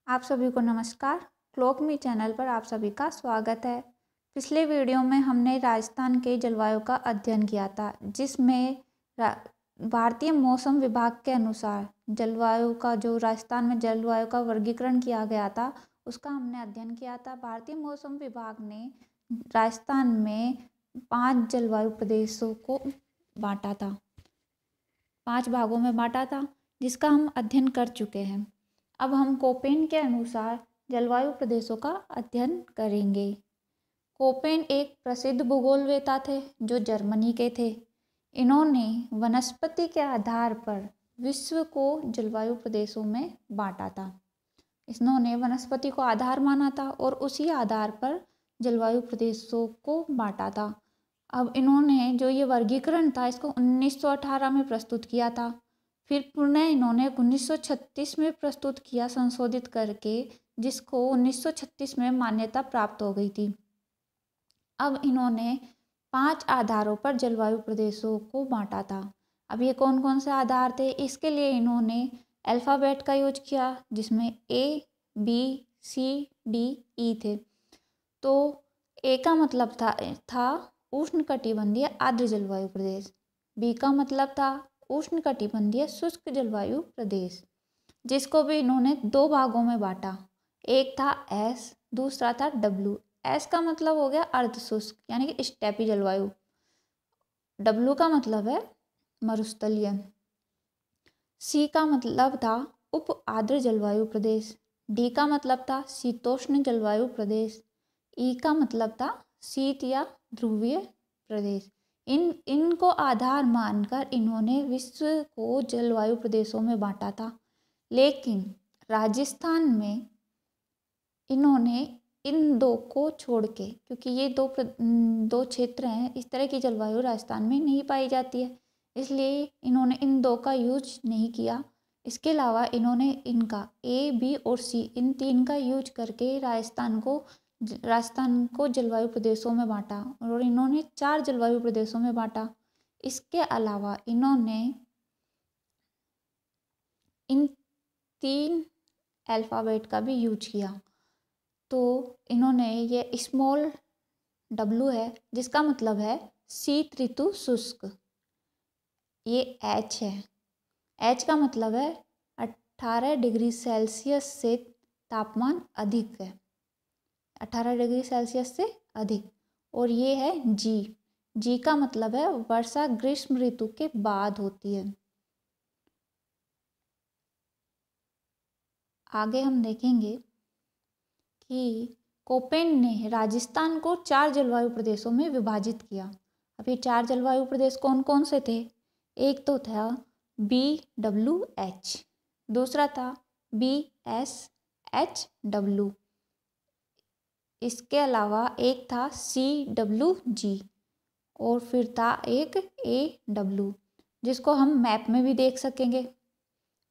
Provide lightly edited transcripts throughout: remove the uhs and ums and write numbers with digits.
आप सभी को नमस्कार। क्लॉक मी चैनल पर आप सभी का स्वागत है। पिछले वीडियो में हमने राजस्थान के जलवायु का अध्ययन किया था, जिसमें भारतीय मौसम विभाग के अनुसार जलवायु का जो राजस्थान में जलवायु का वर्गीकरण किया गया था, उसका हमने अध्ययन किया था। भारतीय मौसम विभाग ने राजस्थान में 5 जलवायु प्रदेशों को बांटा था, 5 भागों में बांटा था, जिसका हम अध्ययन कर चुके हैं। अब हम कोपेन के अनुसार जलवायु प्रदेशों का अध्ययन करेंगे। कोपेन एक प्रसिद्ध भूगोलवेता थे जो जर्मनी के थे। इन्होंने वनस्पति के आधार पर विश्व को जलवायु प्रदेशों में बांटा था। इन्होंने वनस्पति को आधार माना था और उसी आधार पर जलवायु प्रदेशों को बांटा था। अब इन्होंने जो ये वर्गीकरण था, इसको 1918 में प्रस्तुत किया था। फिर पुनः इन्होंने 1936 में प्रस्तुत किया संशोधित करके, जिसको 1936 में मान्यता प्राप्त हो गई थी। अब इन्होंने 5 आधारों पर जलवायु प्रदेशों को बांटा था। अब ये कौन कौन से आधार थे? इसके लिए इन्होंने अल्फ़ाबेट का यूज किया, जिसमें ABCDE थे। तो ए का मतलब था उष्णकटिबंधीय आर्द्र जलवायु प्रदेश, बी का मतलब था उष्णकटिबंधीय शुष्क जलवायु प्रदेश, जिसको भी इन्होंने 2 भागों में बांटा। एक था S, दूसरा था W। S का मतलब हो गया अर्ध शुष्क यानी कि स्टेपी जलवायु। W का मतलब है मरुस्थलीय। C का मतलब था उप आर्द्र जलवायु प्रदेश। D का मतलब था शीतोष्ण जलवायु प्रदेश। E का मतलब था शीत या ध्रुवीय प्रदेश। इनको आधार मानकर इन्होंने विश्व को जलवायु प्रदेशों में बांटा था। लेकिन राजस्थान में इन्होंने इन 2 को छोड़ के, क्योंकि ये दो क्षेत्र हैं, इस तरह की जलवायु राजस्थान में नहीं पाई जाती है, इसलिए इन्होंने इन 2 का यूज नहीं किया। इसके अलावा इन्होंने इनका A, B और C इन 3 का यूज करके राजस्थान को जलवायु प्रदेशों में बांटा और इन्होंने 4 जलवायु प्रदेशों में बांटा। इसके अलावा इन्होंने इन 3 अल्फ़ाबेट का भी यूज किया। तो इन्होंने ये स्मॉल W है, जिसका मतलब है शीत ऋतु शुष्क। ये H है, H का मतलब है 18 डिग्री सेल्सियस से तापमान अधिक है, 18 डिग्री सेल्सियस से अधिक। और ये है G का मतलब है वर्षा ग्रीष्म ऋतु के बाद होती है। आगे हम देखेंगे कि कोपेन ने राजस्थान को 4 जलवायु प्रदेशों में विभाजित किया। अब ये 4 जलवायु प्रदेश कौन कौन से थे? एक तो था BWH, दूसरा था BSHW, इसके अलावा एक था CWG और फिर था एक AW, जिसको हम मैप में भी देख सकेंगे।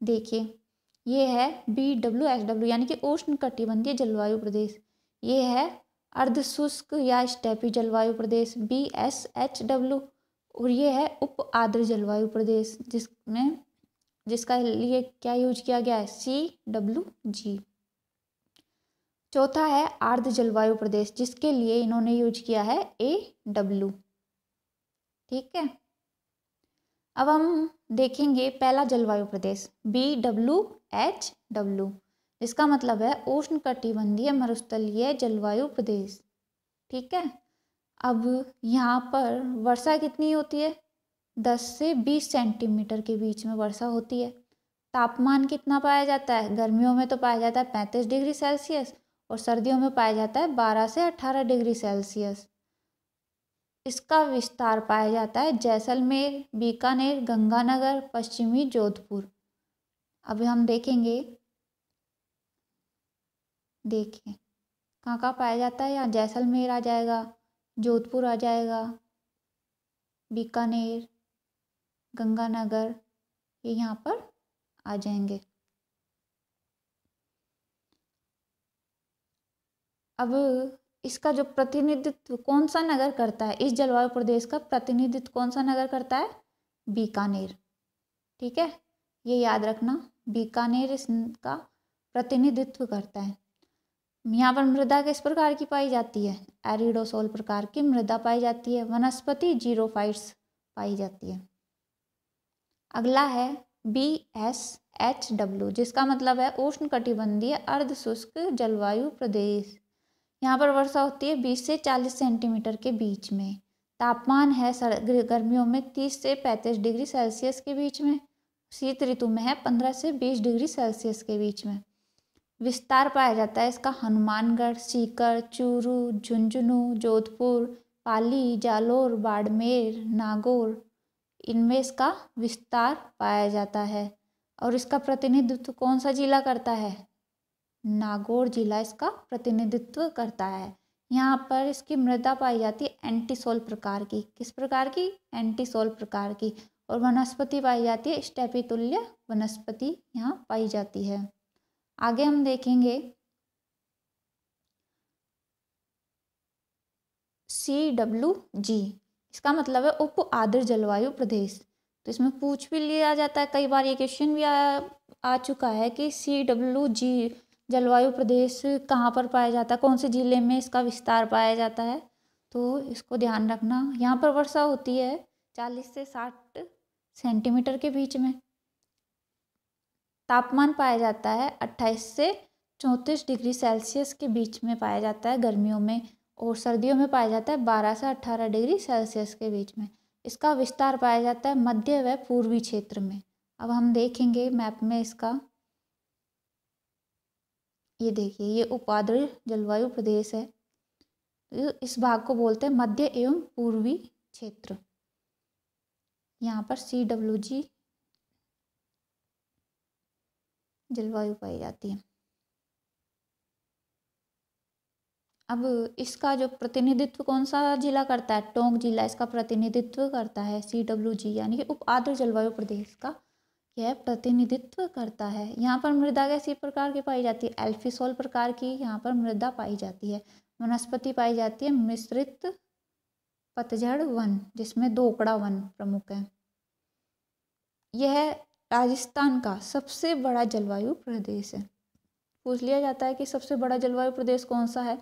देखिए, ये है BWHW यानी कि उष्ण कटिबंधीय जलवायु प्रदेश। ये है अर्ध शुष्क या स्टेपी जलवायु प्रदेश BSHW, और ये है उप आर्द्र जलवायु प्रदेश, जिसका लिए क्या यूज किया गया है? CWG। चौथा है आर्द्र जलवायु प्रदेश, जिसके लिए इन्होंने यूज किया है AW। ठीक है, अब हम देखेंगे पहला जलवायु प्रदेश BWHW, जिसका मतलब है उष्ण कटिबंधीय मरुस्थलीय जलवायु प्रदेश। ठीक है, अब यहाँ पर वर्षा कितनी होती है? 10 से 20 सेंटीमीटर के बीच में वर्षा होती है। तापमान कितना पाया जाता है? गर्मियों में तो पाया जाता है 35 डिग्री सेल्सियस और सर्दियों में पाया जाता है 12 से 18 डिग्री सेल्सियस। इसका विस्तार पाया जाता है जैसलमेर, बीकानेर, गंगानगर, पश्चिमी जोधपुर। अभी हम देखेंगे, देखिए कहाँ कहाँ पाया जाता है। यहाँ जैसलमेर आ जाएगा, जोधपुर आ जाएगा, बीकानेर, गंगानगर, ये यहाँ पर आ जाएंगे। अब इसका जो प्रतिनिधित्व कौन सा नगर करता है, इस जलवायु प्रदेश का प्रतिनिधित्व कौन सा नगर करता है? बीकानेर। ठीक है, ये याद रखना, बीकानेर इसका प्रतिनिधित्व करता है। यहाँ पर मृदा किस प्रकार की पाई जाती है? एरिडोसोल प्रकार की मृदा पाई जाती है। वनस्पति जीरोफाइट्स पाई जाती है। अगला है BSHW, जिसका मतलब है उष्णकटिबंधीय अर्ध शुष्क जलवायु प्रदेश। यहाँ पर वर्षा होती है 20 से 40 सेंटीमीटर के बीच में। तापमान है गर्मियों में 30 से 35 डिग्री सेल्सियस के बीच में। शीत ऋतु में है 15 से 20 डिग्री सेल्सियस के बीच में। विस्तार पाया जाता है इसका हनुमानगढ़, सीकर, चूरू, झुंझुनू, जोधपुर, पाली, जालोर, बाड़मेर, नागौर, इनमें इसका विस्तार पाया जाता है। और इसका प्रतिनिधित्व कौन सा जिला करता है? नागौर जिला इसका प्रतिनिधित्व करता है। यहाँ पर इसकी मृदा पाई जाती है एंटीसोल प्रकार की। किस प्रकार की? एंटीसोल प्रकार की। और वनस्पति पाई जाती है स्टेपी तुल्य वनस्पति यहाँ पाई जाती है। आगे हम देखेंगे CWG, इसका मतलब है उप आर्द्र जलवायु प्रदेश। तो इसमें पूछ भी लिया जाता है, कई बार ये क्वेश्चन भी आ चुका है कि CWG जलवायु प्रदेश कहाँ पर पाया जाता है, कौन से जिले में इसका विस्तार पाया जाता है। तो इसको ध्यान रखना। यहाँ पर वर्षा होती है 40 से 60 सेंटीमीटर के बीच में। तापमान पाया जाता है 28 से 34 डिग्री सेल्सियस के बीच में पाया जाता है गर्मियों में। और सर्दियों में पाया जाता है 12 से 18 डिग्री सेल्सियस के बीच में। इसका विस्तार पाया जाता है मध्य व पूर्वी क्षेत्र में। अब हम देखेंगे मैप में इसका, ये देखिए ये उपाद्र जलवायु प्रदेश है। इस भाग को बोलते हैं मध्य एवं पूर्वी क्षेत्र। यहाँ पर CWG जलवायु पाई जाती है। अब इसका जो प्रतिनिधित्व कौन सा जिला करता है? टोंक जिला इसका प्रतिनिधित्व करता है। CWG यानी कि उप आर्द्र जलवायु प्रदेश का यह प्रतिनिधित्व करता है। यहाँ पर मृदा कैसी प्रकार की पाई जाती है? एल्फिसोल प्रकार की यहाँ पर मृदा पाई जाती है। वनस्पति पाई जाती है मिश्रित पतझड़ वन, जिसमें दोकड़ा वन प्रमुख है। यह राजस्थान का सबसे बड़ा जलवायु प्रदेश है। पूछ लिया जाता है कि सबसे बड़ा जलवायु प्रदेश कौन सा है,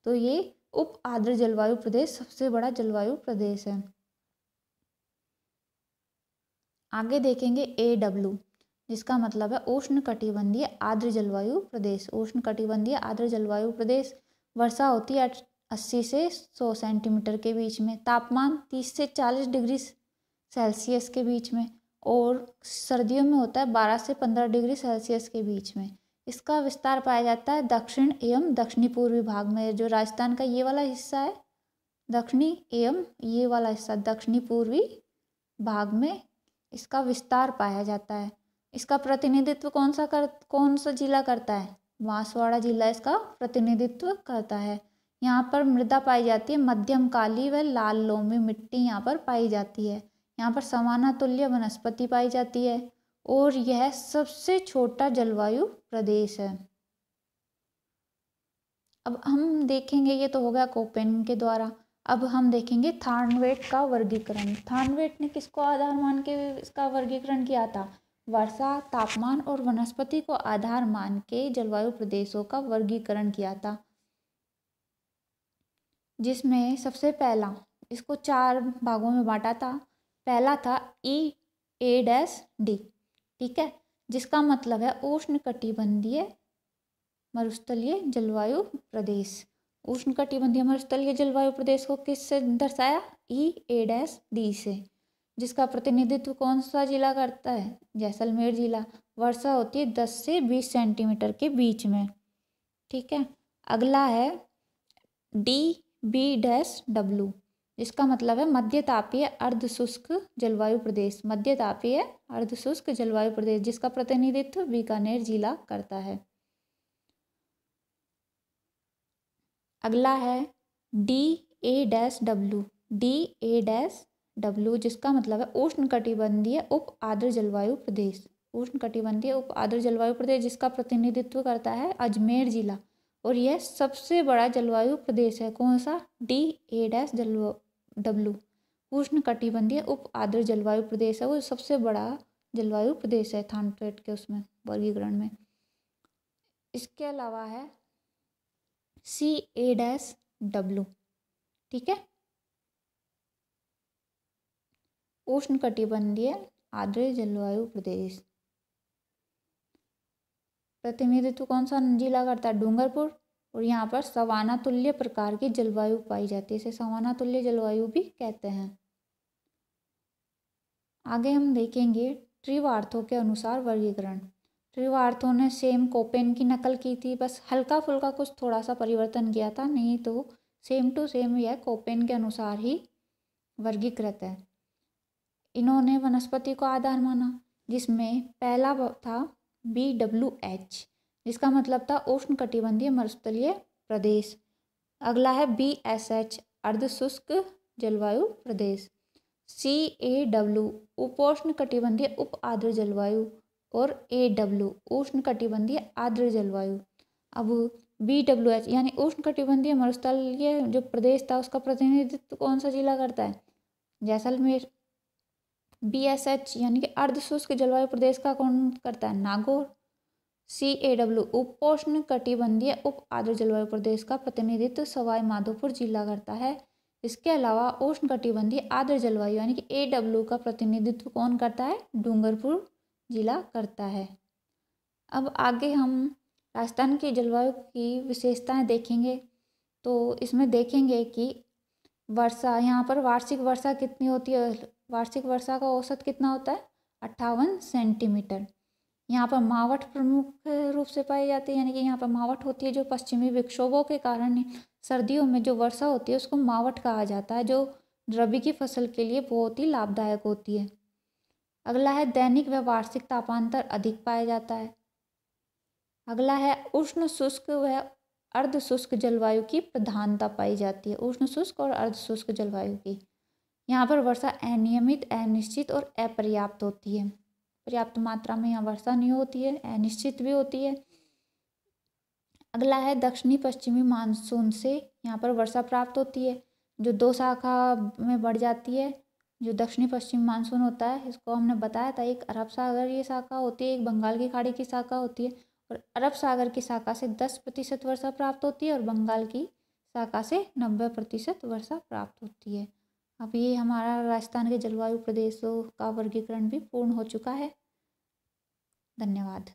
तो ये उप आर्द्र जलवायु प्रदेश सबसे बड़ा जलवायु प्रदेश है। आगे देखेंगे AW, जिसका मतलब है उष्णकटिबंधीय आर्द्र जलवायु प्रदेश। उष्णकटिबंधीय आर्द्र जलवायु प्रदेश। वर्षा होती है 80 से 100 सेंटीमीटर के बीच में। तापमान 30 से 40 डिग्री सेल्सियस के बीच में। और सर्दियों में होता है 12 से 15 डिग्री सेल्सियस के बीच में। इसका विस्तार पाया जाता है दक्षिण एवं दक्षिणी पूर्वी भाग में। जो राजस्थान का ये वाला हिस्सा है, दक्षिणी एवं ये वाला हिस्सा दक्षिणी पूर्वी भाग में इसका विस्तार पाया जाता है। इसका प्रतिनिधित्व कौन सा जिला करता है? बांसवाड़ा जिला इसका प्रतिनिधित्व करता है। यहाँ पर मृदा पाई जाती है मध्यम काली व लाल लोमी मिट्टी यहाँ पर पाई जाती है। यहाँ पर समाना तुल्य वनस्पति पाई जाती है। और यह सबसे छोटा जलवायु प्रदेश है। अब हम देखेंगे, ये तो हो गया कोपेन के द्वारा। अब हम देखेंगे थार्नवेट का वर्गीकरण। थार्नवेट ने किसको आधार मान के इसका वर्गीकरण किया था? वर्षा, तापमान और वनस्पति को आधार मान के जलवायु प्रदेशों का वर्गीकरण किया था, जिसमें सबसे पहला इसको 4 भागों में बांटा था। पहला था EA-D, ठीक है, जिसका मतलब है उष्णकटिबंधीय मरुस्थलीय जलवायु प्रदेश। उष्णकटिबंधीय मरुस्थलीय जलवायु प्रदेश को किससे दर्शाया? EA-D से। जिसका प्रतिनिधित्व कौन सा जिला करता है? जैसलमेर जिला। वर्षा होती है 10 से 20 सेंटीमीटर के बीच में, ठीक है। अगला है DB-W, इसका मतलब है मध्य तापीय अर्ध शुष्क जलवायु प्रदेश। मध्य तापीय अर्ध शुष्क जलवायु प्रदेश, जिसका प्रतिनिधित्व बीकानेर जिला करता है। अगला है DA-W, DA-W, जिसका मतलब है उष्णकटिबंधीय उप आर्द्र जलवायु प्रदेश। उष्णकटिबंधीय उप आर्द्र जलवायु प्रदेश, जिसका प्रतिनिधित्व करता है अजमेर जिला। और यह सबसे बड़ा जलवायु प्रदेश है। कौन सा? DA-W, उष्णकटिबंधीय उप आर्द्र जलवायु प्रदेश है, वो सबसे बड़ा जलवायु प्रदेश है थानपेट के उसमें वर्गीकरण में। इसके अलावा है CA-W, ठीक है, उष्णकटिबंधीय आर्द्र जलवायु प्रदेश। प्रतिनिधित्व कौन सा जिला करता है? डूंगरपुर। और यहाँ पर सवाना तुल्य प्रकार की जलवायु पाई जाती है, इसे सवाना तुल्य जलवायु भी कहते हैं। आगे हम देखेंगे त्रिवार्थों के अनुसार वर्गीकरण। त्रिवार्थों ने सेम कोपेन की नकल की थी, बस हल्का फुल्का कुछ थोड़ा सा परिवर्तन किया था, नहीं तो सेम टू सेम यह कोपेन के अनुसार ही वर्गीकृत है। इन्होंने वनस्पति को आधार माना, जिसमें पहला था BWH, जिसका मतलब था उष्णकटिबंधीय मरुस्थलीय प्रदेश। अगला है BSH, अर्धशुष्क जलवायु प्रदेश। CAW, उपोष्णकटिबंधीय उप आर्द्र जलवायु। और AW, उष्णकटिबंधीय आर्द्र जलवायु। अब BWH यानी उष्णकटिबंधीय मरुस्थलीय जो प्रदेश था, उसका प्रतिनिधित्व कौन सा जिला करता है? जैसलमेर। BSH यानी कि अर्धशुष्क जलवायु प्रदेश का कौन करता है? नागौर। CAW, उपोष्णकटिबंधीय उप आर्द्र जलवायु प्रदेश का प्रतिनिधित्व सवाई माधोपुर जिला करता है। इसके अलावा उष्णकटिबंधीय आर्द्र जलवायु यानी कि AW का प्रतिनिधित्व कौन करता है? डूंगरपुर जिला करता है। अब आगे हम राजस्थान की जलवायु की विशेषताएं देखेंगे। तो इसमें देखेंगे कि वर्षा, यहाँ पर वार्षिक वर्षा कितनी होती है? वार्षिक वर्षा का औसत कितना होता है? 58 सेंटीमीटर। यहाँ पर मावठ प्रमुख रूप से पाई जाती है, यानी कि यहाँ पर मावठ होती है, जो पश्चिमी विक्षोभों के कारण सर्दियों में जो वर्षा होती है उसको मावठ कहा जाता है, जो रबी की फसल के लिए बहुत ही लाभदायक होती है। अगला है दैनिक व वार्षिक तापांतर अधिक पाया जाता है। अगला है उष्ण शुष्क व अर्ध शुष्क जलवायु की प्रधानता पाई जाती है। उष्ण शुष्क और अर्ध शुष्क जलवायु की। यहाँ पर वर्षा अनियमित, अनिश्चित और अपर्याप्त होती है। पर्याप्त मात्रा में यहाँ वर्षा नहीं होती है, अनिश्चित भी होती है। अगला है दक्षिणी पश्चिमी मानसून से यहाँ पर वर्षा प्राप्त होती है, जो 2 शाखा में बढ़ जाती है। जो दक्षिणी पश्चिमी मानसून होता है, इसको हमने बताया था, एक अरब सागर की शाखा होती है, एक बंगाल की खाड़ी की शाखा होती है। और अरब सागर की शाखा से 10% वर्षा प्राप्त होती है और बंगाल की शाखा से 90% वर्षा प्राप्त होती है। अब ये हमारा राजस्थान के जलवायु प्रदेशों का वर्गीकरण भी पूर्ण हो चुका है। धन्यवाद।